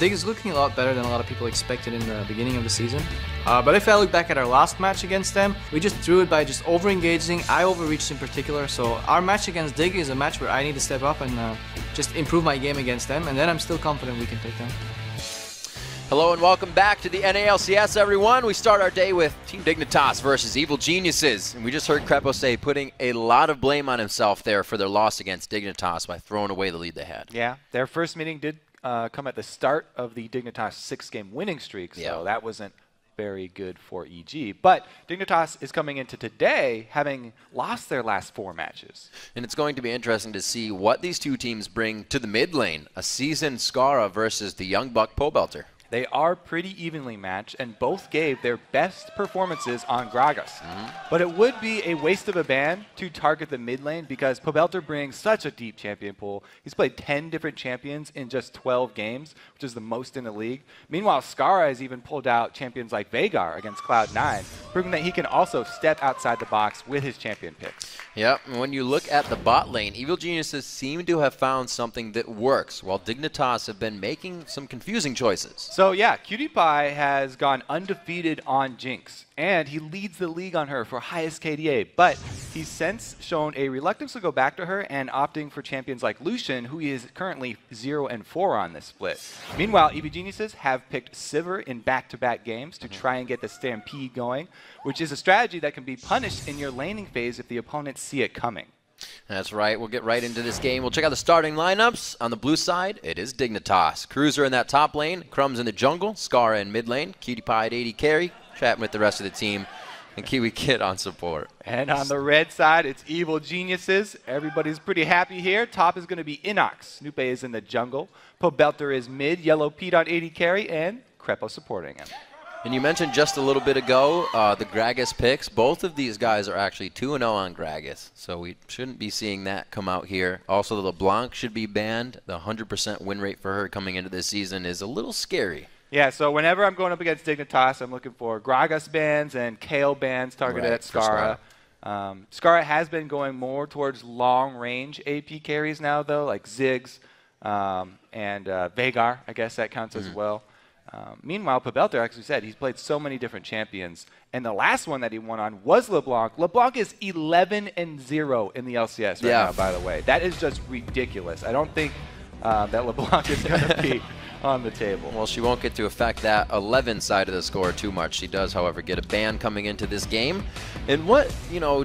Dig is looking a lot better than a lot of people expected in the beginning of the season. But if I look back at our last match against them, we just threw it by just over-engaging. I overreached in particular, so our match against Dig is a match where I need to step up and just improve my game against them, and then I'm still confident we can take them. Hello and welcome back to the NALCS, everyone. We start our day with Team Dignitas versus Evil Geniuses. And we just heard Crepo say putting a lot of blame on himself there for their loss against Dignitas by throwing away the lead they had. Yeah, their first meeting did come at the start of the Dignitas 6-game winning streak, so that wasn't very good for EG. But Dignitas is coming into today having lost their last 4 matches. And it's going to be interesting to see what these two teams bring to the mid lane. A seasoned Skara versus the young buck Pobelter. They are pretty evenly matched, and both gave their best performances on Gragas. But it would be a waste of a ban to target the mid lane because Pobelter brings such a deep champion pool. He's played 10 different champions in just 12 games, which is the most in the league. Meanwhile, Skara has even pulled out champions like Veigar against Cloud9, proving that he can also step outside the box with his champion picks. Yep, and when you look at the bot lane, Evil Geniuses seem to have found something that works, while Dignitas have been making some confusing choices. So yeah, Cutie Pie has gone undefeated on Jinx, and he leads the league on her for highest KDA, but he's since shown a reluctance to go back to her and opting for champions like Lucian, who he is currently 0-4 on this split. Meanwhile, Evil Geniuses have picked Sivir in back-to-back games to try and get the Stampede going, which is a strategy that can be punished in your laning phase if the opponents see it coming. That's right. We'll get right into this game. We'll check out the starting lineups. On the blue side, it is Dignitas. Cruiser in that top lane, Crumbs in the jungle, Skara in mid lane, Cutie Pie at AD carry, chatting with the rest of the team, and Kiwi Kid on support. And on the red side, it's Evil Geniuses. Everybody's pretty happy here. Top is going to be Inox. Snoopy is in the jungle. Pobelter is mid, Yellow Pete on AD carry, and Crepo supporting him. And you mentioned just a little bit ago the Gragas picks. Both of these guys are actually 2-0 on Gragas, so we shouldn't be seeing that come out here. Also, the LeBlanc should be banned. The 100% win rate for her coming into this season is a little scary. Yeah, so whenever I'm going up against Dignitas, I'm looking for Gragas bans and Kale bans targeted at Skara. Skara has been going more towards long-range AP carries now, though, like Ziggs and Veigar. I guess that counts as well. Meanwhile, Pobelter actually said he's played so many different champions, and the last one that he won on was LeBlanc. LeBlanc is 11-0 in the LCS right now, by the way. That is just ridiculous. I don't think that LeBlanc is going to be on the table. Well, she won't get to affect that 11 side of the score too much. She does, however, get a ban coming into this game. And what,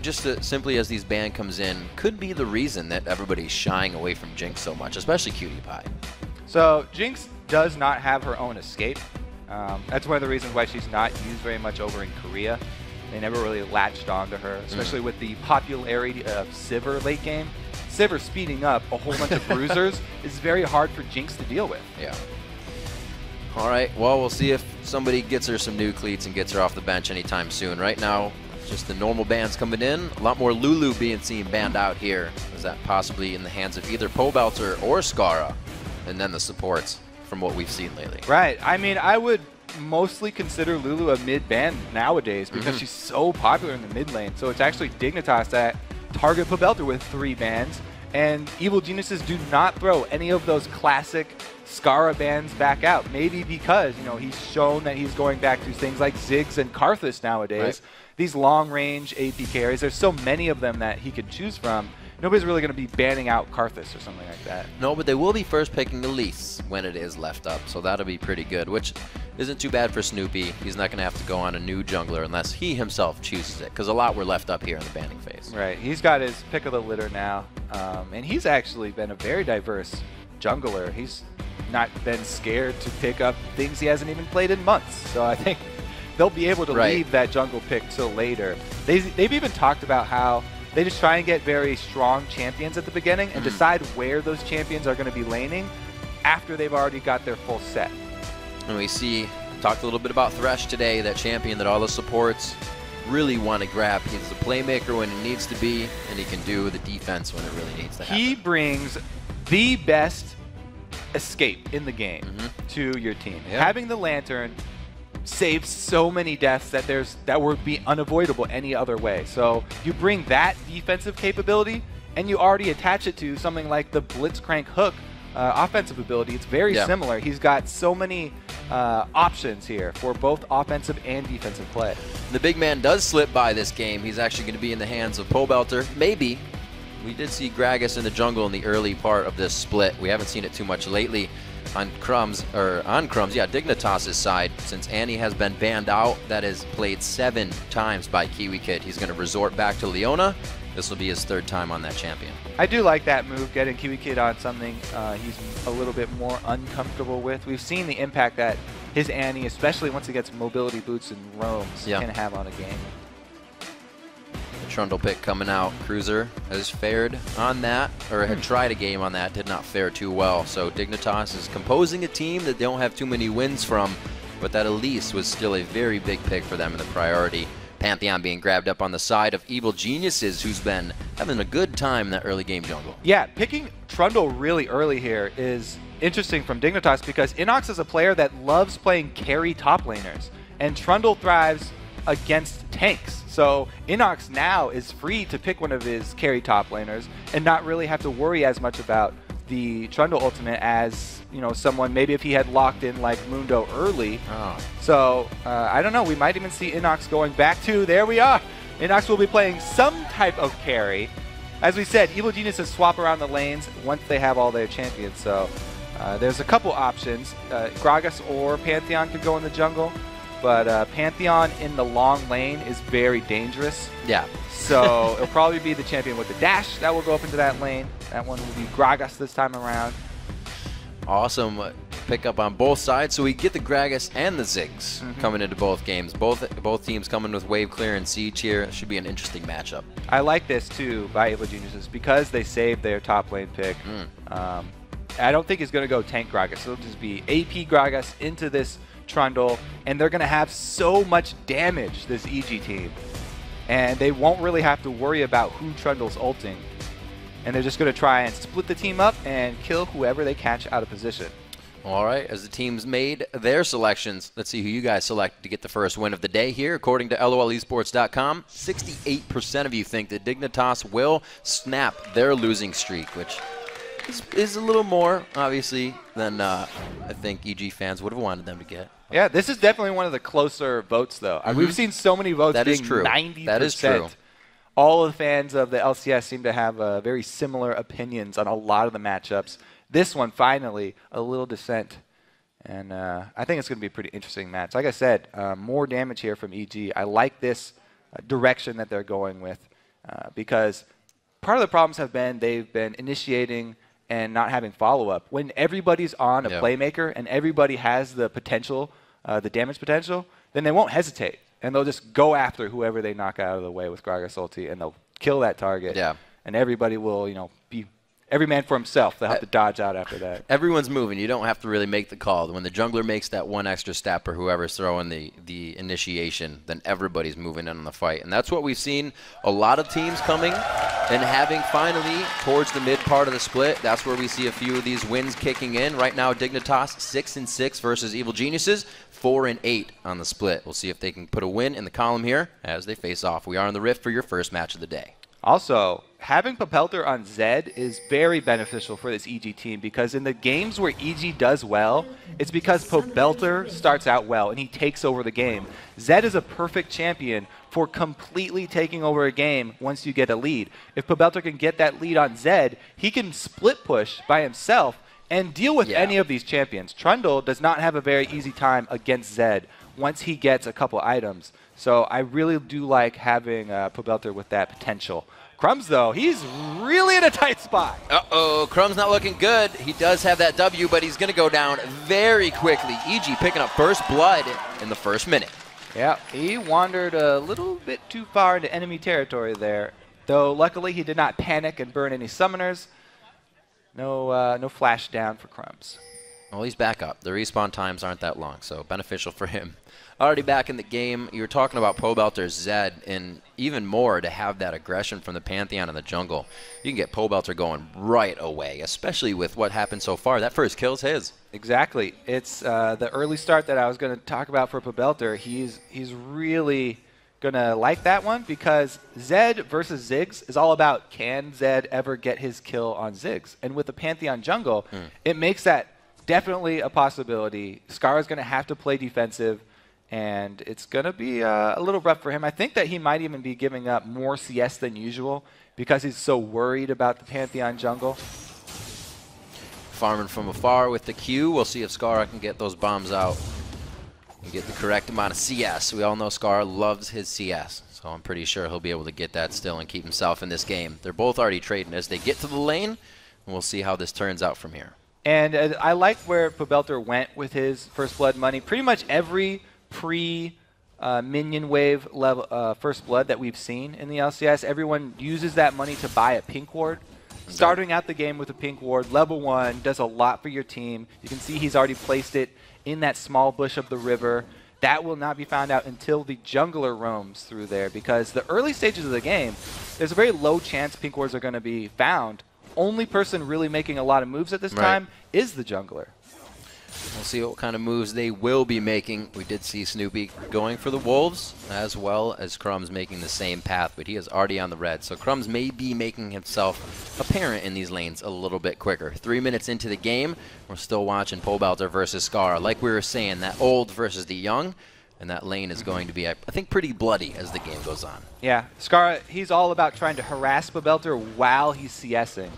just simply as these ban comes in, could be the reason that everybody's shying away from Jinx so much, especially Cutie Pie. So Jinx does not have her own escape. That's one of the reasons why she's not used very much over in Korea. They never really latched onto her, especially with the popularity of Sivir late game. Sivir speeding up a whole bunch of bruisers is very hard for Jinx to deal with. Yeah. All right, well, we'll see if somebody gets her some new cleats and gets her off the bench anytime soon. Right now, just the normal bans coming in. A lot more Lulu being seen banned out here. Is that possibly in the hands of either Pobelter or Skara? And then the supports from what we've seen lately. Right. I mean, I would mostly consider Lulu a mid-ban nowadays because she's so popular in the mid lane. So it's actually Dignitas that target Pobelter with 3 bans. And Evil Geniuses do not throw any of those classic Skara bans back out. Maybe because, he's shown that he's going back to things like Ziggs and Karthus nowadays. Right. These long-range AP carries, there's so many of them that he could choose from. Nobody's really going to be banning out Karthus or something like that. No, but they will be first picking Elise when it is left up, so that'll be pretty good, which isn't too bad for Snoopy. He's not going to have to go on a new jungler unless he himself chooses it, because a lot were left up here in the banning phase. Right. He's got his pick of the litter now, and he's actually been a very diverse jungler. He's not been scared to pick up things he hasn't even played in months, so I think they'll be able to leave that jungle pick till later. They've even talked about how they just try and get very strong champions at the beginning and decide where those champions are going to be laning after they've already got their full set. And we talked a little bit about Thresh today, that champion that all the supports really want to grab. He's the playmaker when it needs to be, and he can do the defense when it really needs to happen. He brings the best escape in the game to your team. Having the Lantern saves so many deaths that would be unavoidable any other way. So you bring that defensive capability and you already attach it to something like the Blitzcrank hook, offensive ability. It's very similar. He's got so many options here for both offensive and defensive play. The big man does slip by this game. He's actually going to be in the hands of Pobelter. Maybe. We did see Gragas in the jungle in the early part of this split. We haven't seen it too much lately on Dignitas's side. Since Annie has been banned out, that is played 7 times by Kiwi Kid. He's going to resort back to Leona. This will be his 3rd time on that champion. I do like that move, getting Kiwi Kid on something he's a little bit more uncomfortable with. We've seen the impact that his Annie, especially once he gets mobility boots and roams, can have on a game. The Trundle pick coming out. Cruiser has fared on that, or had tried a game on that, did not fare too well. So Dignitas is composing a team that they don't have too many wins from, but that Elise was still a very big pick for them in the priority. Pantheon being grabbed up on the side of Evil Geniuses, who's been having a good time in that early game jungle. Yeah, picking Trundle really early here is interesting from Dignitas because Inox is a player that loves playing carry top laners, and Trundle thrives against tanks. So Inox now is free to pick one of his carry top laners and not really have to worry as much about the Trundle ultimate as, you know, someone maybe if he had locked in like Mundo early. So I don't know, we might even see Inox going back to, there we are. Inox will be playing some type of carry. As we said, Evil Geniuses swap around the lanes once they have all their champions. So there's a couple options. Gragas or Pantheon could go in the jungle, but Pantheon in the long lane is very dangerous. Yeah. So it'll probably be the champion with the dash that will go up into that lane. That one will be Gragas this time around. Awesome pickup on both sides. So we get the Gragas and the Ziggs coming into both games. Both teams coming with wave clear and siege here. It should be an interesting matchup. I like this too by Evil Geniuses because they saved their top lane pick. I don't think he's going to go tank Gragas. It'll just be AP Gragas into this Trundle, and they're going to have so much damage, this EG team. And they won't really have to worry about who Trundle's ulting. And they're just going to try and split the team up and kill whoever they catch out of position. All right, as the teams made their selections, let's see who you guys selected to get the first win of the day here. According to LOLesports.com, 68% of you think that Dignitas will snap their losing streak, which is a little more, obviously, than I think EG fans would have wanted them to get. Yeah, this is definitely one of the closer votes, though. We've seen so many votes that being is true. 90%. That is true. All of the fans of the LCS seem to have very similar opinions on a lot of the matchups. This one, finally, a little dissent. And I think it's going to be a pretty interesting match. Like I said, more damage here from EG. I like this direction that they're going with because part of the problems have been they've been initiating and not having follow-up. When everybody's on a playmaker and everybody has the potential, the damage potential, then they won't hesitate. And they'll just go after whoever they knock out of the way with Gragas ulti, and they'll kill that target. Yeah. And everybody will, you know, be every man for himself. They'll have to dodge out after that. Everyone's moving. You don't have to really make the call. When the jungler makes that one extra step or whoever's throwing the initiation, then everybody's moving in on the fight. And that's what we've seen a lot of teams coming and having finally towards the mid part of the split. That's where we see a few of these wins kicking in. Right now, Dignitas 6-6 versus Evil Geniuses, 4-8 on the split. We'll see if they can put a win in the column here as they face off. We are in the Rift for your first match of the day. Also, having Pobelter on Zed is very beneficial for this EG team because in the games where EG does well, it's because Pobelter starts out well and he takes over the game. Zed is a perfect champion for completely taking over a game once you get a lead. If Pobelter can get that lead on Zed, he can split push by himself and deal with any of these champions. Trundle does not have a very easy time against Zed once he gets a couple items. So I really do like having Pobelter with that potential. Crumbs, though, he's really in a tight spot. Uh-oh, Crumbs not looking good. He does have that W, but he's going to go down very quickly. EG picking up first blood in the first minute. Yeah, he wandered a little bit too far into enemy territory there. Though, luckily, he did not panic and burn any summoners. No flash down for Crumbs. Well, he's back up. The respawn times aren't that long, so beneficial for him. Already back in the game, you were talking about Pobelter, Zed, and even more to have that aggression from the Pantheon in the jungle. You can get Pobelter going right away, especially with what happened so far. That first kill's his. Exactly. It's the early start that I was going to talk about for Pobelter. He's really gonna like that one because Zed versus Ziggs is all about can Zed ever get his kill on Ziggs, and with the Pantheon jungle, it makes that definitely a possibility. Scar's gonna have to play defensive, and it's gonna be a little rough for him. I think that he might even be giving up more CS than usual because he's so worried about the Pantheon jungle. Farming from afar with the Q. We'll see if Scar can get those bombs out and get the correct amount of CS. We all know Scar loves his CS, so I'm pretty sure he'll be able to get that still and keep himself in this game. They're both already trading as they get to the lane, and we'll see how this turns out from here. And I like where Pobelter went with his First Blood money. Pretty much every pre-minion wave level First Blood that we've seen in the LCS, everyone uses that money to buy a pink ward. Starting out the game with a pink ward, level 1, does a lot for your team. You can see he's already placed it in that small bush of the river. That will not be found out until the jungler roams through there, because the early stages of the game, there's a very low chance pink wards are going to be found. Only person really making a lot of moves at this time is the jungler. We'll see what kind of moves they will be making. We did see Snoopy going for the Wolves, as well as Crumbs making the same path, but he is already on the red. So Crumbs may be making himself apparent in these lanes a little bit quicker. 3 minutes into the game, we're still watching Pobelter versus Scar. Like we were saying, that old versus the young, and that lane is going to be, I think, pretty bloody as the game goes on. Yeah, Scar, he's all about trying to harass Pobelter while he's CSing.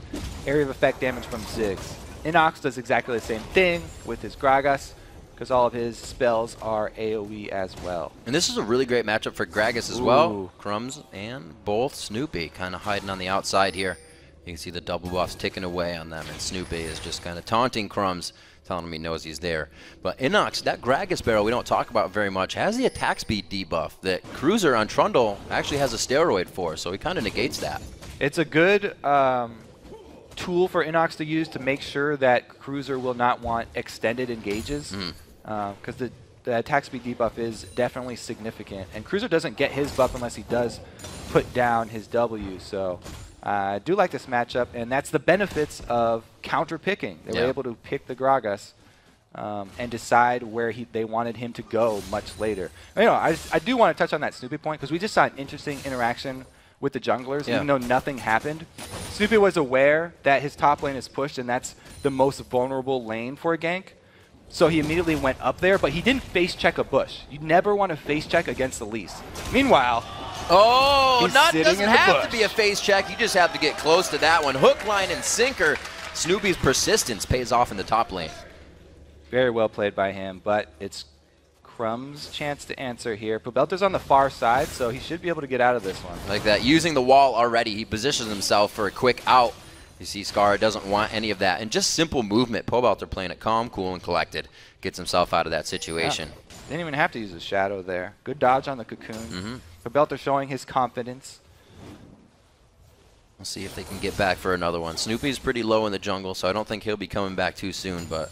Area of effect damage from Ziggs. Inox does exactly the same thing with his Gragas, because all of his spells are AoE as well. And this is a really great matchup for Gragas as well. Crumbs and both Snoopy kind of hiding on the outside here. You can see the double buffs ticking away on them, and Snoopy is just kind of taunting Crumbs, telling him he knows he's there. But Inox, that Gragas barrel we don't talk about very much, has the attack speed debuff that Cruiser on Trundle actually has a steroid for, so he kind of negates that. It's a good tool for Inox to use to make sure that Cruiser will not want extended engages, because the attack speed debuff is definitely significant, and Cruiser doesn't get his buff unless he does put down his W. So I do like this matchup, and that's the benefits of counter picking. They were able to pick the Gragas and decide where they wanted him to go much later. You know, I do want to touch on that Snoopy point, because we just saw an interesting interaction with the junglers, even though nothing happened. Snoopy was aware that his top lane is pushed, and that's the most vulnerable lane for a gank. So he immediately went up there, but he didn't face check a bush. You never want to face check against the Lease. Meanwhile, doesn't have to be a face check. You just have to get close to that one. Hook, line, and sinker. Snoopy's persistence pays off in the top lane. Very well played by him, but it's Crumb's chance to answer here. Pobelter's on the far side, so he should be able to get out of this one. Like that, using the wall already, he positions himself for a quick out. You see Scar doesn't want any of that. And just simple movement. Pobelter playing it calm, cool, and collected. Gets himself out of that situation. Yeah. Didn't even have to use his shadow there. Good dodge on the cocoon. Pobelter showing his confidence. We'll see if they can get back for another one. Snoopy's pretty low in the jungle, so I don't think he'll be coming back too soon, but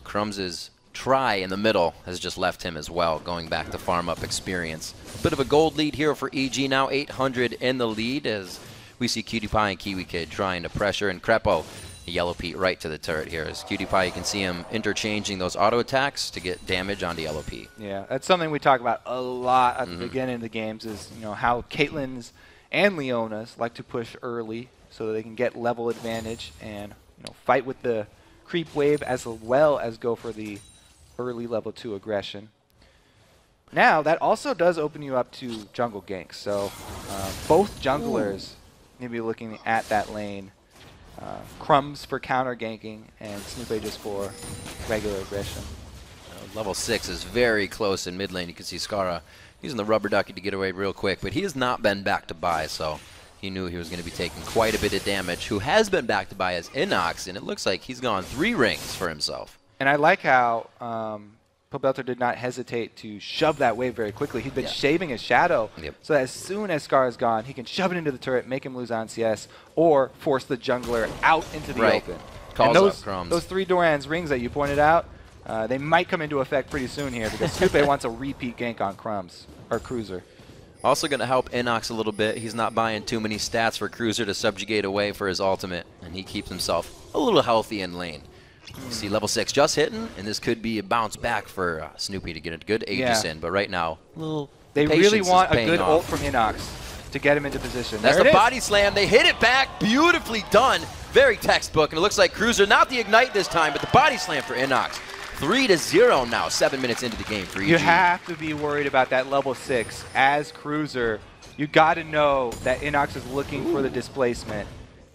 Crumbs' try in the middle has just left him as well, going back to farm up experience. A bit of a gold lead here for EG, now 800 in the lead, as we see Cutie Pie and Kiwi Kid trying to pressure, and Crepo, the Yellow Pete, right to the turret here. As Cutie Pie, you can see him interchanging those auto attacks to get damage onto Yellow Pete. Yeah, that's something we talk about a lot at the beginning of the games, is how Caitlyn's and Leona's like to push early so that they can get level advantage and fight with the creep wave as well as go for the early level 2 aggression. Now, that also does open you up to jungle ganks. So both junglers need to be looking at that lane. Crumbs for counter ganking and Snoopy just for regular aggression. Level 6 is very close in mid lane. You can see Skara using the rubber ducky to get away real quick, but he has not been back to buy, so he knew he was going to be taking quite a bit of damage. Who has been back to buy is Inox, and it looks like he's gone 3 rings for himself. And I like how Pobelter did not hesitate to shove that wave very quickly. He'd been shaving his shadow, so that as soon as Scar is gone, he can shove it into the turret, make him lose on CS, or force the jungler out into the open. Calls and up Crumbs. those 3 Doran's rings that you pointed out, they might come into effect pretty soon here, because Snoopy wants a repeat gank on Crumbs, or Cruiser. Also going to help Inox a little bit. He's not buying too many stats for Cruiser to subjugate away for his ultimate, and he keeps himself a little healthy in lane. You see level 6 just hitting, and this could be a bounce back for Snoopy to get a good Aegis in, but right now, a little They really Patience want is a good paying ult off. from Inox to get him into position. That's There the it is. body slam. They hit it back. Beautifully done. Very textbook. And it looks like Cruiser, not the ignite this time, but the body slam for Inox. 3-0 now, 7 minutes into the game for EG. You have to be worried about that level 6 as Cruiser. You got to know that Inox is looking for the displacement.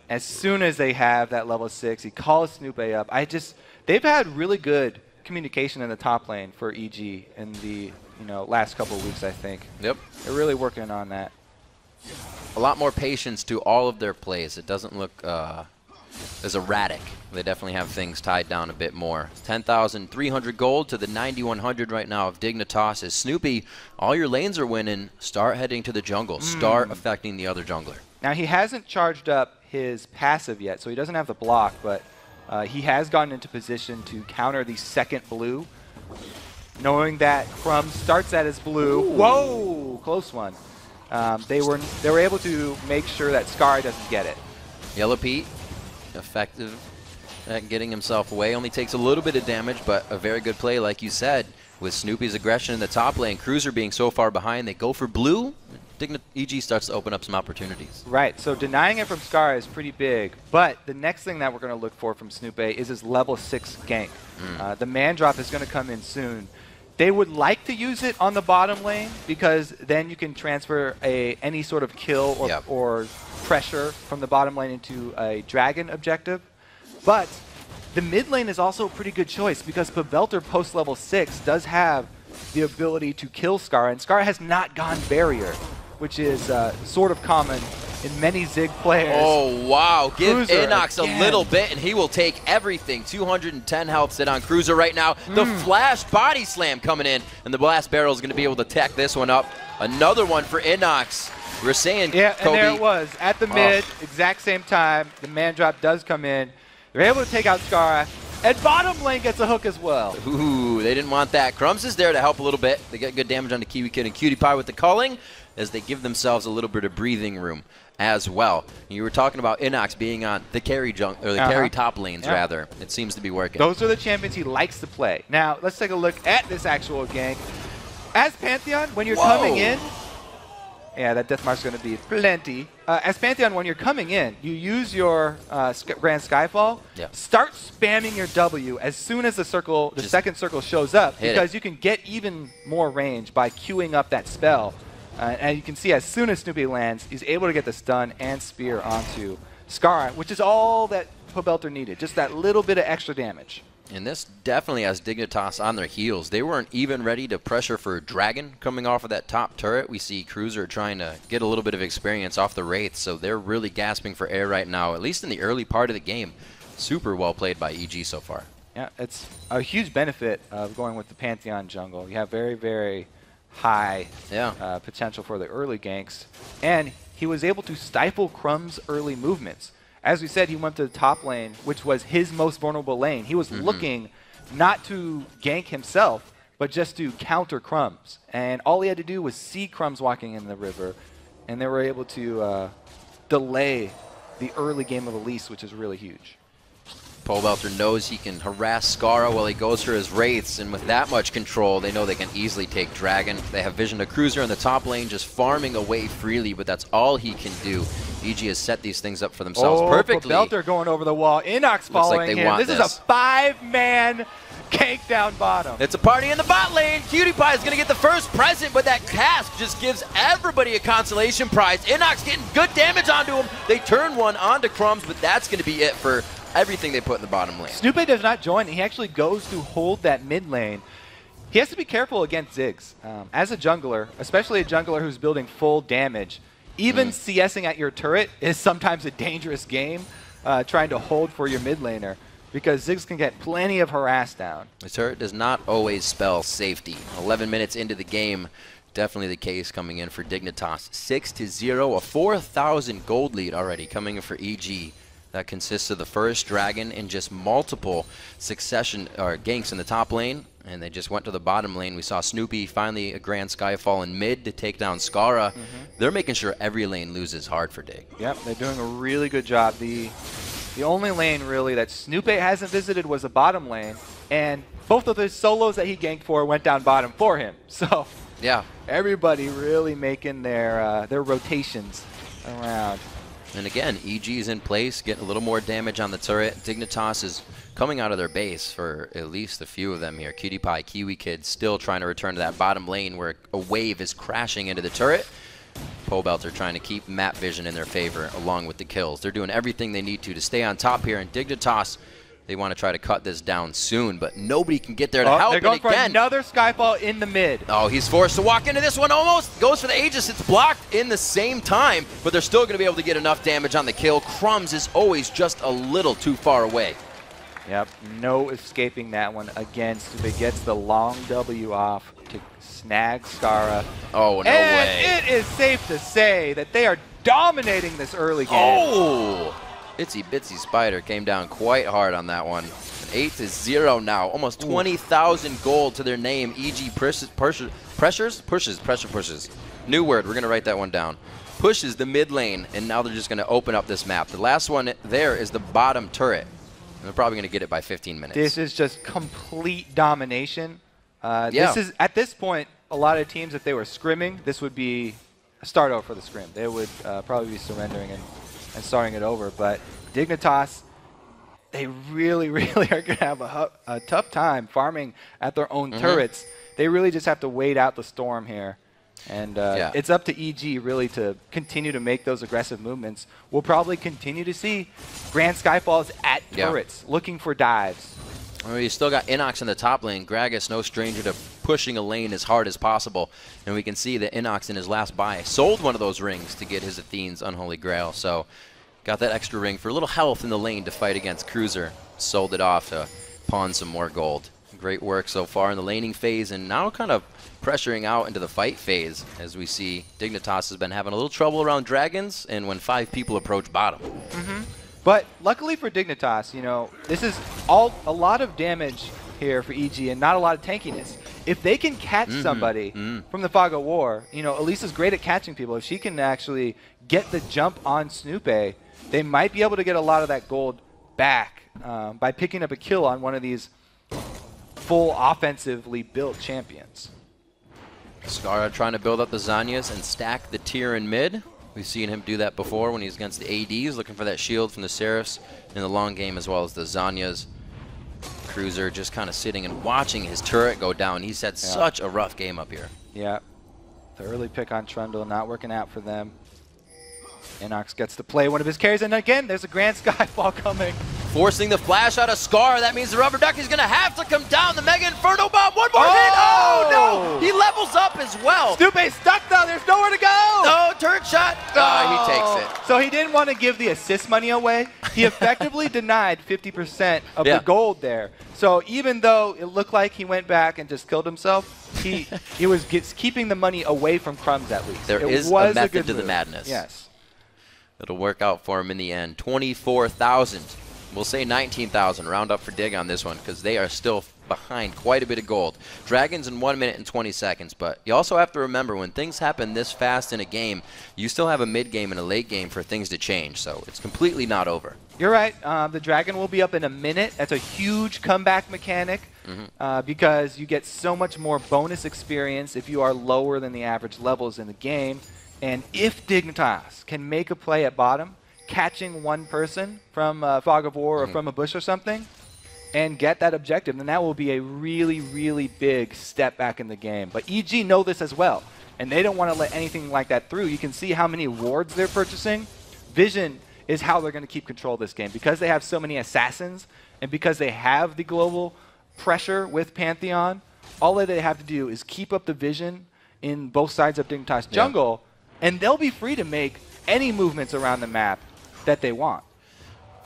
As soon as they have that level 6, he calls Snoop up. They've had really good communication in the top lane for EG in the last couple of weeks, I think. Yep. They're really working on that. A lot more patience to all of their plays. It doesn't look as erratic. They definitely have things tied down a bit more. 10,300 gold to the 9,100 right now of Dignitas. As Snoopy, all your lanes are winning. Start heading to the jungle. Start affecting the other jungler. Now, he hasn't charged up his passive yet, so he doesn't have the block, but he has gotten into position to counter the second blue, knowing that Crumb starts at his blue. Ooh. Whoa, close one. They were able to make sure that Scar doesn't get it. Yellow Pete, effective at getting himself away. Only takes a little bit of damage, but a very good play, like you said. With Snoopy's aggression in the top lane, Cruiser being so far behind, they go for blue. EG starts to open up some opportunities. Right, so denying it from Scar is pretty big, but the next thing that we're going to look for from Snoop is his level 6 gank. The man drop is going to come in soon. They would like to use it on the bottom lane because then you can transfer any sort of kill or pressure from the bottom lane into a dragon objective. But the mid lane is also a pretty good choice because Pabelter post level 6 does have the ability to kill Scar, and Scar has not gone barrier, which is sort of common in many Zig players. Oh, wow. Give Cruiser Inox again. a little bit, and he will take everything. 210 health sit on Cruiser right now. The flash body slam coming in, and the blast barrel is going to be able to tech this one up. Another one for Inox. We're saying, yeah, Kobe. and there it was. At the mid, exact same time, the man drop does come in. They're able to take out Scar, and bottom lane gets a hook as well. Ooh, they didn't want that. Crumbs is there to help a little bit. They get good damage on the Kiwi Kid and Cutie Pie with the culling as they give themselves a little bit of breathing room as well. You were talking about Inox being on the carry carry top lanes rather. It seems to be working. Those are the champions he likes to play. Now, let's take a look at this actual gank. As Pantheon, when you're coming in, yeah, that death mark's going to be plenty. As Pantheon, when you're coming in, you use your Grand Skyfall. Start spamming your W as soon as the second circle shows up, because you can get even more range by queuing up that spell. And you can see as soon as Snoopy lands, he's able to get the stun and spear onto Scar, which is all that Pabelter needed, just that little bit of extra damage. And this definitely has Dignitas on their heels. They weren't even ready to pressure for Dragon coming off of that top turret. We see Cruiser trying to get a little bit of experience off the Wraith, so they're really gasping for air right now, at least in the early part of the game. Super well played by EG so far. Yeah, it's a huge benefit of going with the Pantheon jungle. You have very, very high potential for the early ganks, and he was able to stifle Crumb's early movements. As we said, he went to the top lane, which was his most vulnerable lane. He was looking not to gank himself, but just to counter Crumbs. And all he had to do was see Crumbs walking in the river, and they were able to delay the early game of Elise, which is really huge. Pabelter knows he can harass Skara while he goes for his Wraiths, and with that much control, they know they can easily take Dragon. They have vision to Cruiser in the top lane, just farming away freely, but that's all he can do. EG has set these things up for themselves perfectly. Pabelter going over the wall. Inox following him. This is a 5-man gank down bottom. It's a party in the bot lane. Cutie Pie is going to get the first present, but that cask just gives everybody a consolation prize. Inox getting good damage onto him. They turn one onto Crumbs, but that's going to be it for everything they put in the bottom lane. Snoop does not join. He actually goes to hold that mid lane. He has to be careful against Ziggs. As a jungler, especially a jungler who's building full damage, even CSing at your turret is sometimes a dangerous game, trying to hold for your mid laner, because Ziggs can get plenty of harass down. The turret does not always spell safety. 11 minutes into the game, definitely the case coming in for Dignitas. 6-0, a 4,000 gold lead already coming in for EG. That consists of the first Dragon and just multiple succession or ganks in the top lane, and they just went to the bottom lane. We saw Snoopy finally a Grand Skyfall in mid to take down Skara. They're making sure every lane loses hard for Dig. Yep, they're doing a really good job. The only lane really that Snoop hasn't visited was the bottom lane, and both of the solos that he ganked for went down bottom for him. So Yeah. Everybody really making their rotations around. And again, EG's in place, getting a little more damage on the turret. Dignitas is coming out of their base for at least a few of them here. Cutie Pie, Kiwi Kid still trying to return to that bottom lane where a wave is crashing into the turret. Pobelt are trying to keep map vision in their favor along with the kills. They're doing everything they need to stay on top here. And Dignitas, they want to try to cut this down soon, but nobody can get there to help. They're going for another Skyfall in the mid. Oh, he's forced to walk into this one almost. Goes for the Aegis. It's blocked in the same time, but they're still going to be able to get enough damage on the kill. Crumbs is always just a little too far away. Yep, no escaping that one again. Stupid gets the long W off to snag Skara. Oh, no way. It is safe to say that they are dominating this early game. Oh! Itsy Bitsy Spider came down quite hard on that one. 8-0 now. Almost 20,000 gold to their name. EG pushes. New word. We're going to write that one down. Pushes the mid lane, and now they're just going to open up this map. The last one there is the bottom turret. And they're probably going to get it by 15 minutes. This is just complete domination. This is, at this point, a lot of teams, if they were scrimming, this would be a start over for the scrim. They would probably be surrendering and starting it over. But Dignitas, they really, really are going to have a tough time farming at their own turrets. They really just have to wait out the storm here. And it's up to EG really to continue to make those aggressive movements. We'll probably continue to see Grand Skyfalls at turrets, looking for dives. Well, you still got Inox in the top lane. Gragas, no stranger to pushing a lane as hard as possible. And we can see that Inox in his last buy sold one of those rings to get his Athene's Unholy Grail. So got that extra ring for a little health in the lane to fight against Cruiser. Sold it off to pawn some more gold. Great work so far in the laning phase, and now kind of pressuring out into the fight phase as we see Dignitas has been having a little trouble around dragons and when 5 people approach bottom. But luckily for Dignitas, you know, this is a lot of damage here for EG and not a lot of tankiness. If they can catch somebody from the Fog of War, you know, Elisa's great at catching people. If she can actually get the jump on Snoopé, they might be able to get a lot of that gold back by picking up a kill on one of these full offensively built champions. Skara trying to build up the Zanyas and stack the tier in mid. We've seen him do that before when he's against the ADs, looking for that shield from the Seraphs in the long game as well as the Zanyas. Cruiser just kind of sitting and watching his turret go down. He's had such a rough game up here. Yeah. The early pick on Trundle not working out for them. Inox gets to play one of his carries, and again, there's a Grand Skyfall coming. Forcing the flash out of Scar. That means the Rubber Duck is going to have to come down. The Mega Inferno Bomb. One more hit. Oh, no. He levels up as well. Snoopé stuck though. There's nowhere to go. Oh, turret shot. He takes it. So he didn't want to give the assist money away. He effectively denied 50% of the gold there. So even though it looked like he went back and just killed himself, he was keeping the money away from Crumbs at least. There is a method to the madness. Yes. It'll work out for him in the end. 24,000. We'll say 19,000. Round up for Dig on this one because they are still behind quite a bit of gold. Dragons in 1 minute and 20 seconds. But you also have to remember when things happen this fast in a game, you still have a mid game and a late game for things to change. So it's completely not over. You're right. The Dragon will be up in a minute. That's a huge comeback mechanic because you get so much more bonus experience if you are lower than the average levels in the game. And if Dignitas can make a play at bottom, catching one person from Fog of War or from a bush or something, and get that objective, then that will be a really, really big step back in the game. But EG know this as well, and they don't want to let anything like that through. You can see how many wards they're purchasing. Vision is how they're going to keep control of this game. Because they have so many assassins, and because they have the global pressure with Pantheon, all that they have to do is keep up the vision in both sides of Dignitas jungle, and they'll be free to make any movements around the map that they want.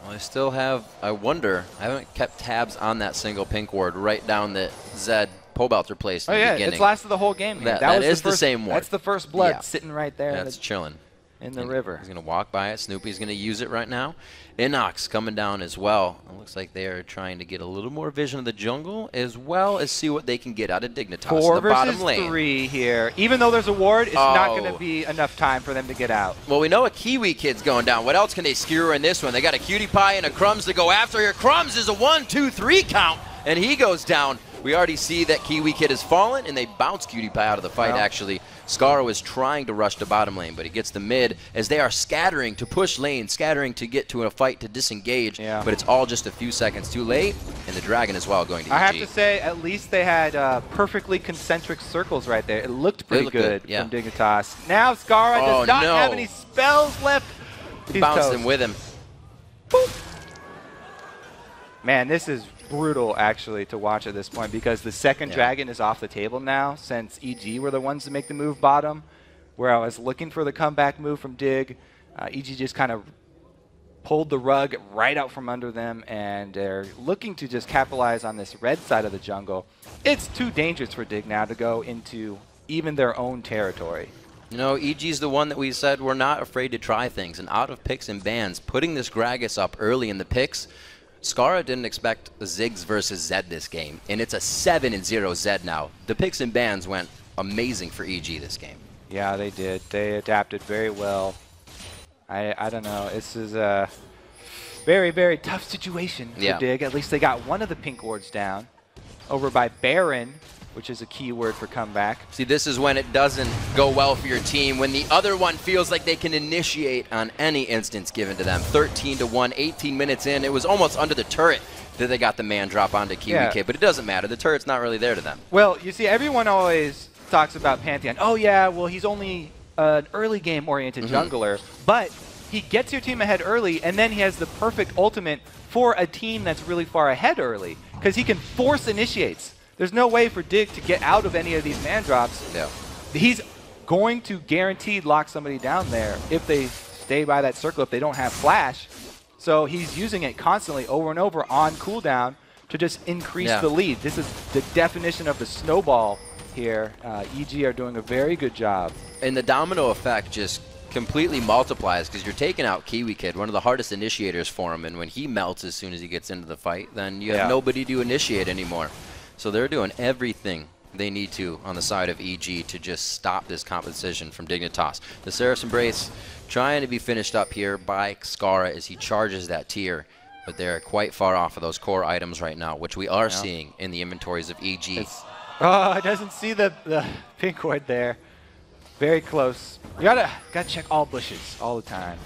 Well, I still have, I wonder, I haven't kept tabs on that single pink ward right down that Zed Pobelter placed in the beginning. It's lasted the whole game. That is the same ward. That's the first blood sitting right there. That's chilling. In the river. He's going to walk by it. Snoopy's going to use it right now. Inox coming down as well. It looks like they are trying to get a little more vision of the jungle as well as see what they can get out of Dignitas in the bottom lane. 4 versus 3 here. Even though there's a ward, it's not going to be enough time for them to get out. Well, we know a Kiwi Kid's going down. What else can they skewer in this one? They got a Cutie Pie and a Crumbs to go after here. Crumbs is a 1, 2, 3 count, and he goes down. We already see that Kiwi Kid has fallen, and they bounce Cutie Pie out of the fight, actually. Scara was trying to rush to bottom lane, but he gets the mid as they are scattering to push lane, scattering to get to a fight to disengage, but it's all just a few seconds too late, and the Dragon as well going to EG. I have to say, at least they had perfectly concentric circles right there. It looked pretty good from Dignitas. Now Scara does not have any spells left. He bounced him with him. Boop. Man, this is brutal, actually, to watch at this point because the second Dragon is off the table now since EG were the ones to make the move bottom, where I was looking for the comeback move from Dig. EG just kind of pulled the rug right out from under them, and they're looking to just capitalize on this red side of the jungle. It's too dangerous for Dig now to go into even their own territory. You know, EG's the one that we said we're not afraid to try things, and out of picks and bans, putting this Gragas up early in the picks, Scara didn't expect Ziggs versus Zed this game, and it's a 7-0 Zed now. The picks and bans went amazing for EG this game. Yeah, they did. They adapted very well. I don't know. This is a very, very tough situation for Dig. At least they got one of the pink wards down over by Baron, which is a key word for comeback. See, this is when it doesn't go well for your team, when the other one feels like they can initiate on any instance given to them. 13-1, 18 minutes in. It was almost under the turret that they got the man drop onto Kiwi Kid, but it doesn't matter. The turret's not really there to them. Well, you see, everyone always talks about Pantheon. Oh, yeah, well, he's only an early game-oriented jungler, but he gets your team ahead early, and then he has the perfect ultimate for a team that's really far ahead early, because he can force initiates. There's no way for Dig to get out of any of these man drops. He's going to guaranteed lock somebody down there if they stay by that circle, if they don't have flash. So he's using it constantly over and over on cooldown to just increase the lead. This is the definition of the snowball here. EG are doing a very good job. And the domino effect just completely multiplies because you're taking out Kiwi Kid, one of the hardest initiators for him, and when he melts as soon as he gets into the fight, then you have nobody to initiate anymore. So they're doing everything they need to on the side of EG to just stop this competition from Dignitas. The Seraph's Embrace trying to be finished up here by Scara as he charges that tier, but they're quite far off of those core items right now, which we are seeing in the inventories of EG. Oh, it doesn't see the pink ward there. Very close. You gotta check all bushes all the time.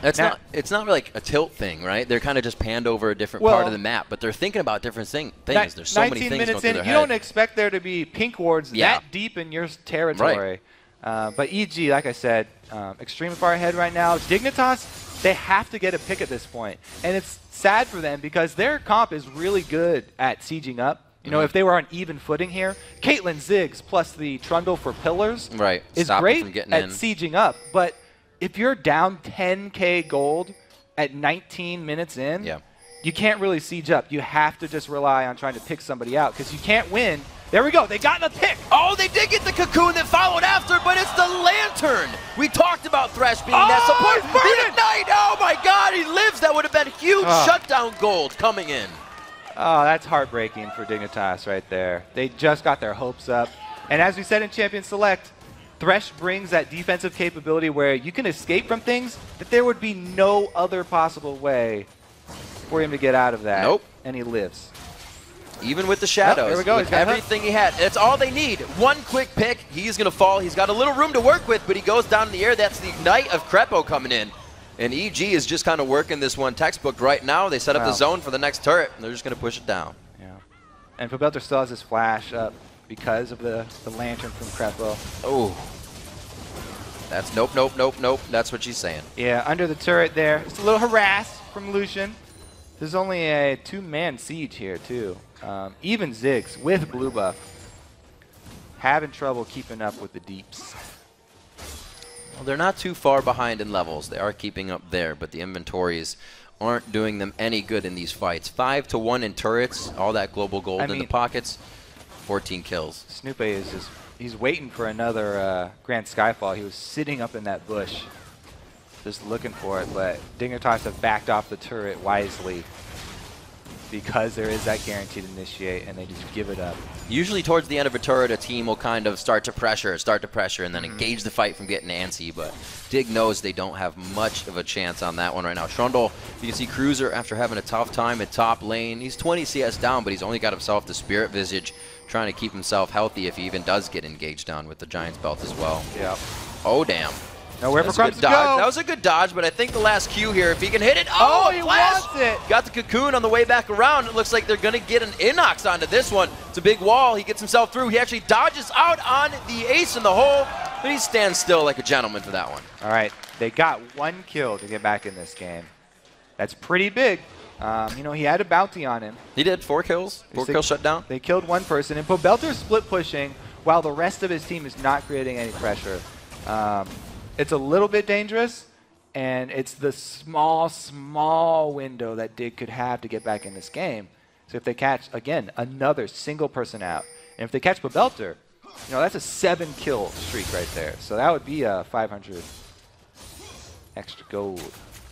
It's not like a tilt thing, right? They're kind of just panned over a different part of the map, but they're thinking about different things. There's so many things going through their head. You don't expect there to be pink wards that deep in your territory. But EG, like I said, extremely far ahead right now. Dignitas, they have to get a pick at this point. And it's sad for them because their comp is really good at sieging up. You know, if they were on even footing here, Caitlyn Ziggs plus the Trundle for pillars is great at sieging up. But if you're down 10K gold at 19 minutes in, you can't really siege up. You have to just rely on trying to pick somebody out because you can't win. There we go. They got the pick. Oh, they did get the cocoon that followed after, but it's the lantern. We talked about Thresh being that support. The Ignite. Oh, my God. He lives. That would have been huge shutdown gold coming in. Oh, that's heartbreaking for Dignitas right there. They just got their hopes up. And as we said in Champion Select, Thresh brings that defensive capability where you can escape from things that there would be no other possible way for him to get out of that. And he lives. Even with the shadows, here we go. With everything he had. It's all they need. One quick pick, he's going to fall. He's got a little room to work with, but he goes down in the air. That's the Ignite of Crepo coming in. And EG is just kind of working this one textbook right now. They set up the zone for the next turret, and they're just going to push it down. And Pobelter still has his flash up because of the lantern from Crepo. Oh. That's nope. That's what she's saying. Yeah, under the turret there. It's a little harassed from Lucian. There's only a 2-man siege here, too. Even Ziggs with blue buff having trouble keeping up with the deeps. Well, they're not too far behind in levels. They are keeping up there, but the inventories aren't doing them any good in these fights. 5-1 in turrets, all that global gold in the pockets, 14 kills. Snoop is just, he's waiting for another Grand Skyfall. He was sitting up in that bush just looking for it, but Dignitas have backed off the turret wisely. because there is that guaranteed initiate, and they just give it up. Usually towards the end of a turret, a team will kind of start to pressure, and then engage the fight from getting antsy, but Dig knows they don't have much of a chance on that one right now. Trundle, you can see Cruiser, after having a tough time at top lane, he's 20 CS down, but he's only got himself the Spirit Visage, trying to keep himself healthy if he even does get engaged on with the Giant's Belt as well. Yeah. Oh, damn. Nowhere for Crumbs to go. That was a good dodge, but I think the last Q here, if he can hit it. Oh, he flash! wants it. Got the cocoon on the way back around. It looks like they're going to get an Inox onto this one. It's a big wall. He gets himself through. He actually dodges out on the ace in the hole, but he stands still like a gentleman for that one. All right, they got 1 kill to get back in this game. That's pretty big. You know, he had a bounty on him. He did 4 kills. 4 kills shut down. They killed 1 person, and Pobelter's split pushing while the rest of his team is not creating any pressure. It's a little bit dangerous, and it's the small window that Dig could have to get back in this game. So if they catch, again, another single person out, and if they catch Pobelter, you know, that's a 7-kill streak right there. So that would be a 500 extra gold.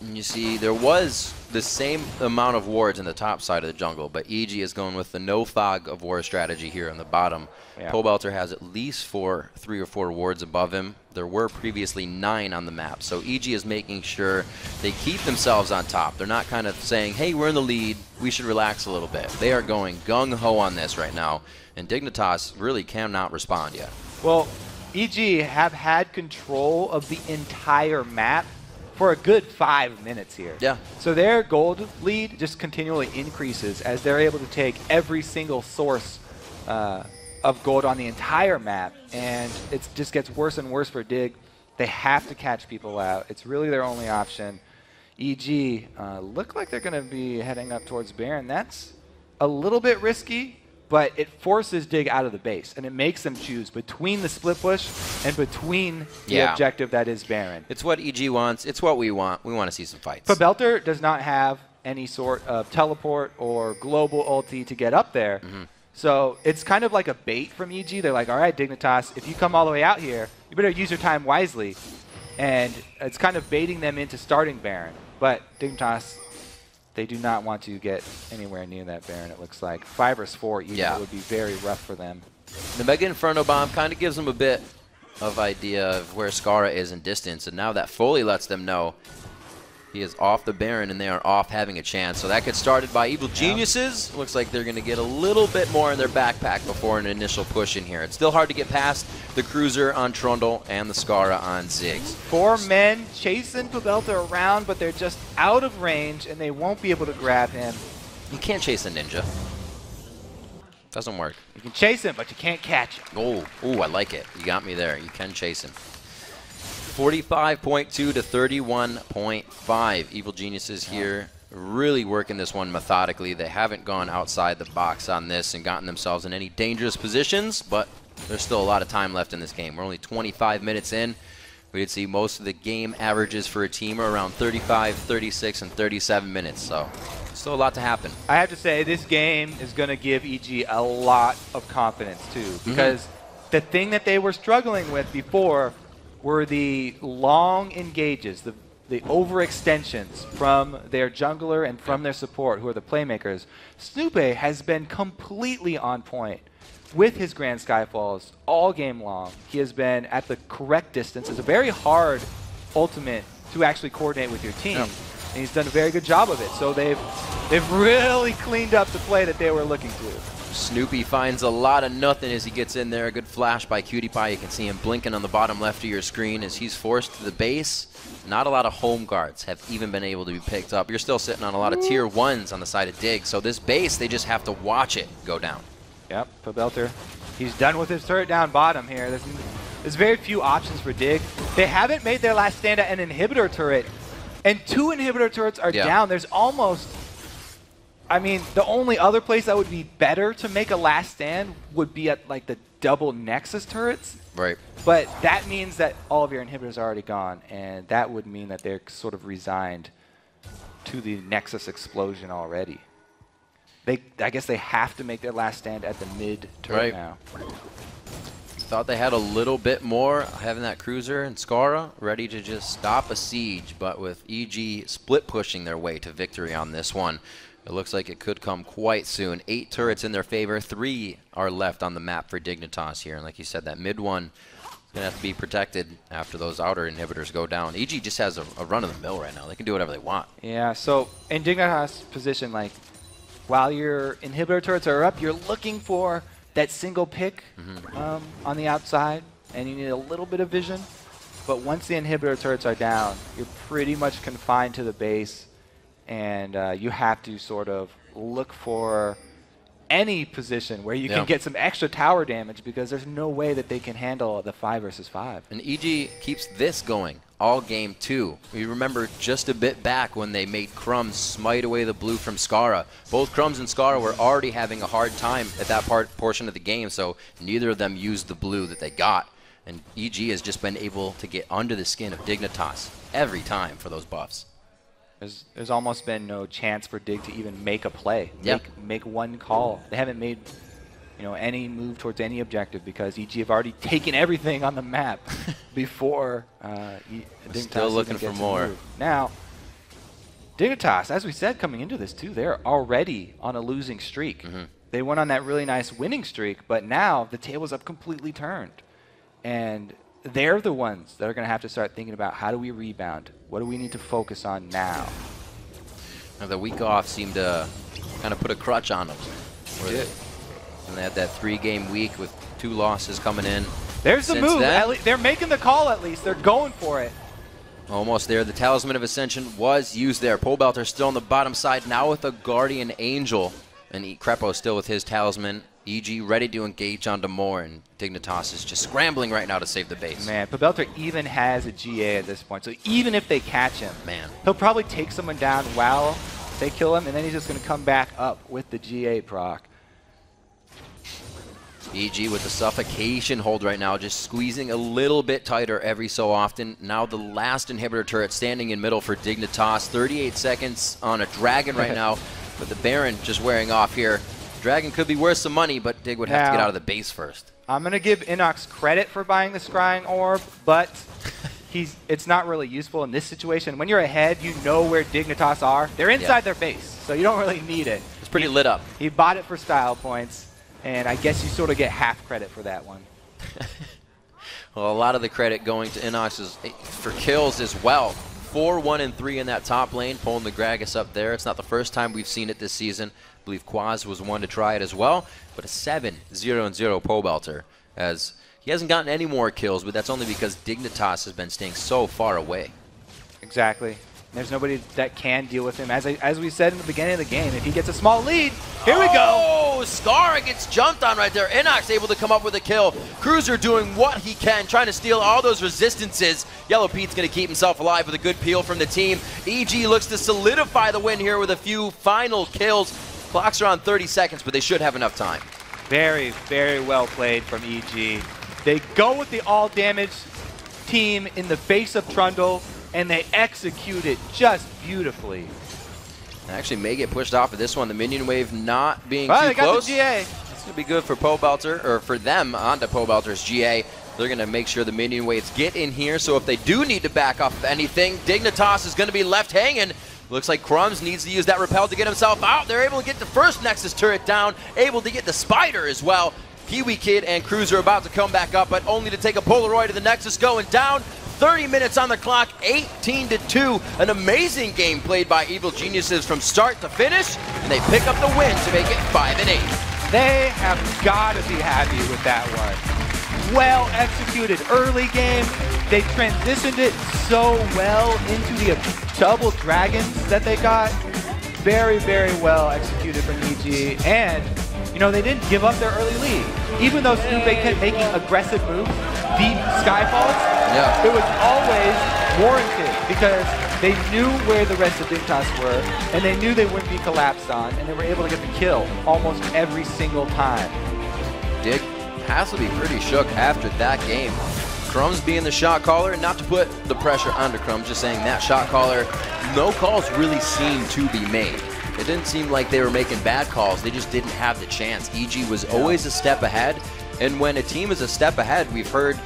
And you see, there was the same amount of wards in the top side of the jungle, but EG is going with the no fog of war strategy here on the bottom. Yeah. Pobelter has at least 3 or 4 wards above him. There were previously 9 on the map, so EG is making sure they keep themselves on top. They're not kind of saying, hey, we're in the lead, we should relax a little bit. They are going gung-ho on this right now, and Dignitas really cannot respond yet. Well, EG have had control of the entire map for a good 5 minutes here. Yeah. So their gold lead just continually increases as they're able to take every single source of gold on the entire map, and it just gets worse and worse for Dig. They have to catch people out. It's really their only option. EG look like they're going to be heading up towards Baron. That's a little bit risky, but it forces Dig out of the base, and it makes them choose between the split push and between the objective that is Baron. It's what EG wants. It's what we want. We want to see some fights. Pobelter does not have any sort of teleport or global ulti to get up there. So it's kind of like a bait from EG. They're like, all right, Dignitas, if you come all the way out here, you better use your time wisely. And it's kind of baiting them into starting Baron. But Dignitas, they do not want to get anywhere near that Baron, it looks like. 5 vs 4 even would be very rough for them. The Mega Inferno Bomb kind of gives them a bit of idea of where Skara is in distance, and now that fully lets them know he is off the Baron and they are off having a chance. So that gets started by Evil Geniuses. Looks like they're going to get a little bit more in their backpack before an initial push in here. It's still hard to get past the Cruiser on Trundle and the Skara on Ziggs. 4 men chasing Pobelter around, but they're just out of range and they won't be able to grab him. You can't chase a ninja. Doesn't work. You can chase him, but you can't catch him. Oh, I like it. You got me there. You can chase him. 45.2 to 31.5. Evil Geniuses here really working this one methodically. They haven't gone outside the box on this and gotten themselves in any dangerous positions, but there's still a lot of time left in this game. We're only 25 minutes in. We did see most of the game averages for a team are around 35, 36, and 37 minutes, so still a lot to happen. I have to say, this game is going to give EG a lot of confidence, too, because the thing that they were struggling with before were the long engages, the overextensions from their jungler and from their support, who are the playmakers. Snoopé has been completely on point with his Grand Skyfalls all game long. He has been at the correct distance. It's a very hard ultimate to actually coordinate with your team, and he's done a very good job of it. So they've really cleaned up the play that they were looking to. Snoopy finds a lot of nothing as he gets in there. A good flash by Cutie Pie. You can see him blinking on the bottom left of your screen as he's forced to the base. Not a lot of home guards have even been able to be picked up. You're still sitting on a lot of tier 1s on the side of Dig. So this base, they just have to watch it go down. Yep, Pobelter, he's done with his turret down bottom here. There's very few options for Dig. They haven't made their last stand at an inhibitor turret, and 2 inhibitor turrets are down. There's almost... I mean, the only other place that would be better to make a last stand would be at like the double Nexus turrets. Right. But that means that all of your inhibitors are already gone, and that would mean that they're sort of resigned to the Nexus explosion already. I guess they have to make their last stand at the mid turret now. Thought they had a little bit more, having that Cruiser and Skara ready to just stop a siege, but with EG split pushing their way to victory on this one. It looks like it could come quite soon. 8 turrets in their favor. 3 are left on the map for Dignitas here. And like you said, that mid one is going to have to be protected after those outer inhibitors go down. EG just has a run of the mill right now. They can do whatever they want. Yeah, so in Dignitas' position, like, while your inhibitor turrets are up, you're looking for that single pick on the outside, and you need a little bit of vision. But once the inhibitor turrets are down, you're pretty much confined to the base, and you have to sort of look for any position where you can get some extra tower damage, because there's no way that they can handle the 5 versus 5. And EG keeps this going all game 2. We remember just a bit back when they made Crumbs smite away the blue from Skara. Both Crumbs and Skara were already having a hard time at that portion of the game, so neither of them used the blue that they got. And EG has just been able to get under the skin of Dignitas every time for those buffs. There's almost been no chance for Dig to even make a play, make one call. They haven't made any move towards any objective, because EG have already taken everything on the map before Dignitas still looking for more. Now, Dignitas, as we said coming into this too, they're already on a losing streak. They went on that really nice winning streak, but now the tables have completely turned. And they're the ones that are going to have to start thinking about, how do we rebound? What do we need to focus on now? Now the week off seemed to kind of put a crutch on them. And they had that 3-game week with 2 losses coming in. There's the move. They're making the call at least. They're going for it. Almost there. The Talisman of Ascension was used there. Pole Belter still on the bottom side, now with a Guardian Angel. And Crepo still with his Talisman. EG ready to engage onto more, and Dignitas is just scrambling right now to save the base. Man, Pobelter even has a GA at this point, so even if they catch him, he'll probably take someone down while they kill him, and then he's just going to come back up with the GA proc. EG with the suffocation hold right now, just squeezing a little bit tighter every so often. Now the last inhibitor turret standing in middle for Dignitas. 38 seconds on a Dragon right now, but the Baron just wearing off here. Dragon could be worth some money, but Dig would have to get out of the base first. I'm going to give Inox credit for buying the Scrying Orb, but it's not really useful in this situation. When you're ahead, you know where Dignitas are. They're inside their base, so you don't really need it. It's pretty lit up. He bought it for style points, and I guess you sort of get half credit for that one. Well, a lot of the credit going to Inox is for kills as well. 4, 1, and 3 in that top lane, pulling the Gragas up there. It's not the first time we've seen it this season. I believe Quaz was one to try it as well, but a 7-0-0 Pole Belter, as he hasn't gotten any more kills, but that's only because Dignitas has been staying so far away. Exactly. There's nobody that can deal with him. As we said in the beginning of the game, if he gets a small lead, here we go. Oh, Skara gets jumped on right there. Inox able to come up with a kill. Cruiser doing what he can, trying to steal all those resistances. Yellow Pete's going to keep himself alive with a good peel from the team. EG looks to solidify the win here with a few final kills. Clock's around 30 seconds, but they should have enough time. Very, very well played from EG. They go with the all-damage team in the face of Trundle, and they execute it just beautifully. Actually may get pushed off of this one. The minion wave not being too they close. Got the GA. It's going to be good for Pole Belter, or for them onto Pole Belter's GA. They're going to make sure the minion waves get in here, so if they do need to back off of anything, Dignitas is going to be left hanging. Looks like Crumbs needs to use that repel to get himself out. They're able to get the first Nexus turret down, able to get the Spider as well. Kiwi Kid and Cruiser about to come back up, but only to take a Polaroid of the Nexus going down. 30 minutes on the clock, 18-2. An amazing game played by Evil Geniuses from start to finish, and they pick up the win to make it 5-8. They have got to be happy with that one. Well executed early game. They transitioned it so well into the double dragons that they got. Very, very well executed from EG. And, they didn't give up their early lead. Even though Snoopy kept making aggressive moves, deep Skyfalls, it was always warranted because they knew where the rest of Dignitas were, and they knew they wouldn't be collapsed on, and they were able to get the kill almost every single time. Dig has to be pretty shook after that game. Crumbs being the shot caller, not to put the pressure onto Crumbs, just saying that shot caller, no calls really seemed to be made. It didn't seem like they were making bad calls, they just didn't have the chance. EG was always a step ahead, and when a team is a step ahead, we've heard,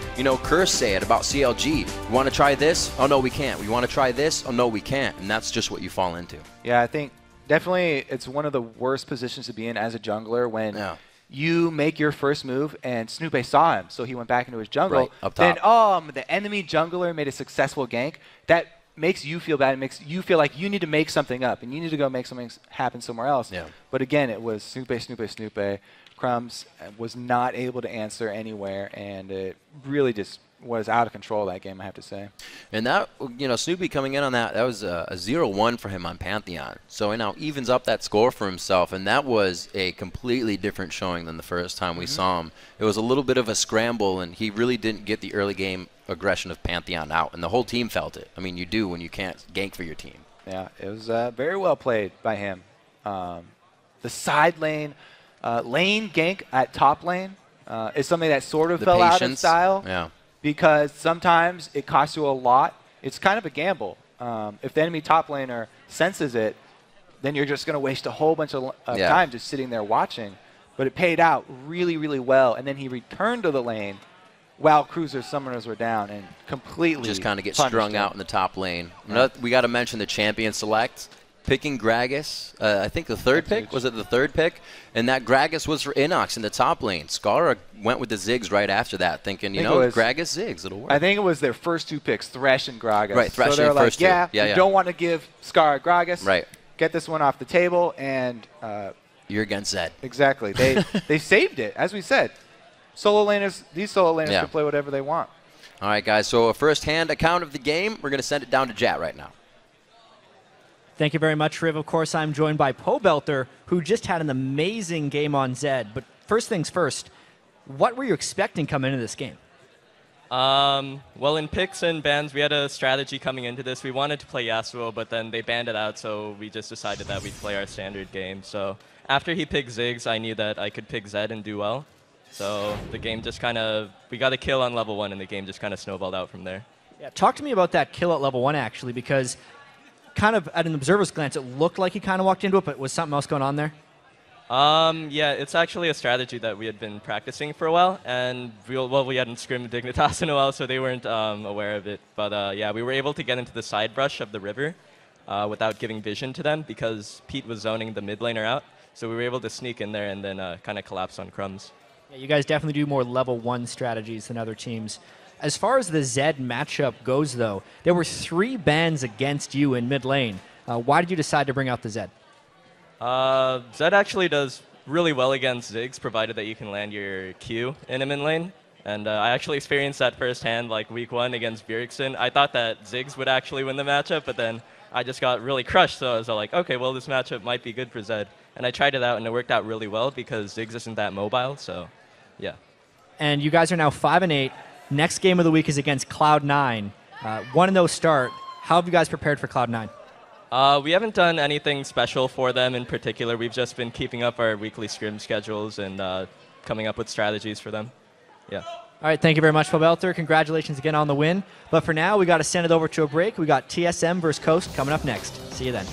Curse say it about CLG. You want to try this? Oh no, we can't. We want to try this? Oh no, we can't. And that's just what you fall into. Yeah, I think Definitely, it's one of the worst positions to be in as a jungler when you make your first move and Snoopy saw him, so he went back into his jungle. Right, up top. Then, the enemy jungler made a successful gank. That makes you feel bad. It makes you feel like you need to make something up and you need to go make something happen somewhere else. Yeah. But again, it was Snoopy. Crumbs was not able to answer anywhere, and it really just was out of control that game, I have to say. And that, Snoopy coming in on that was a 0-1 for him on Pantheon. So he now evens up that score for himself, and that was a completely different showing than the first time we saw him. It was a little bit of a scramble, and he really didn't get the early game aggression of Pantheon out, and the whole team felt it. I mean, you do when you can't gank for your team. Yeah, it was very well played by him. The side lane gank at top lane is something that sort of fell out of style. Yeah. Because sometimes it costs you a lot. It's kind of a gamble. If the enemy top laner senses it, then you're just going to waste a whole bunch of time just sitting there watching. But it paid out really, really well. And then he returned to the lane while cruiser summoners were down and completely just kind of get strung out in the top lane. We got to mention the champion select. Picking Gragas, I think the third pick. Was it the third pick? And that Gragas was for Inox in the top lane. Skara went with the Ziggs right after that, thinking, Gragas, Ziggs, it'll work. I think it was their first two picks, Thresh and Gragas. Right, Thresh so they're and like, first two. You don't want to give Skara Gragas. Right. Get this one off the table, and you're against Zed. Exactly. They saved it, as we said. These solo laners can play whatever they want. All right, guys. So a first-hand account of the game. We're going to send it down to Jat right now. Thank you very much, Riv. Of course, I'm joined by Pobelter, who just had an amazing game on Zed. But first things first, what were you expecting coming into this game? Well, in picks and bans, we had a strategy coming into this. We wanted to play Yasuo, but then they banned it out, so we just decided that we'd play our standard game. So after he picked Ziggs, I knew that I could pick Zed and do well. So the game just kind of, we got a kill on level 1, and the game just kind of snowballed out from there. Yeah, talk to me about that kill at level 1, actually, because kind of at an observer's glance, it looked like he kind of walked into it, but was something else going on there? Yeah, it's actually a strategy that we had been practicing for a while, and we hadn't scrimmed Dignitas in a while, so they weren't aware of it. But yeah, we were able to get into the side brush of the river without giving vision to them because Pete was zoning the mid laner out, so we were able to sneak in there and then kind of collapse on Crumbs. Yeah, you guys definitely do more level 1 strategies than other teams. As far as the Zed matchup goes, though, there were 3 bans against you in mid lane. Why did you decide to bring out the Zed? Zed actually does really well against Ziggs, provided that you can land your Q in him in lane. And I actually experienced that firsthand, like week 1 against Bjergsen. I thought that Ziggs would actually win the matchup, but then I just got really crushed. So I was like, okay, well, this matchup might be good for Zed. And I tried it out, and it worked out really well because Ziggs isn't that mobile. So, yeah. And you guys are now 5-8. Next game of the week is against Cloud9. 1-0 start. How have you guys prepared for Cloud9? We haven't done anything special for them in particular. We've just been keeping up our weekly scrim schedules and coming up with strategies for them. Yeah. All right, thank you very much, Pobelter. Congratulations again on the win. But for now, we got to send it over to a break. We got TSM versus Coast coming up next. See you then.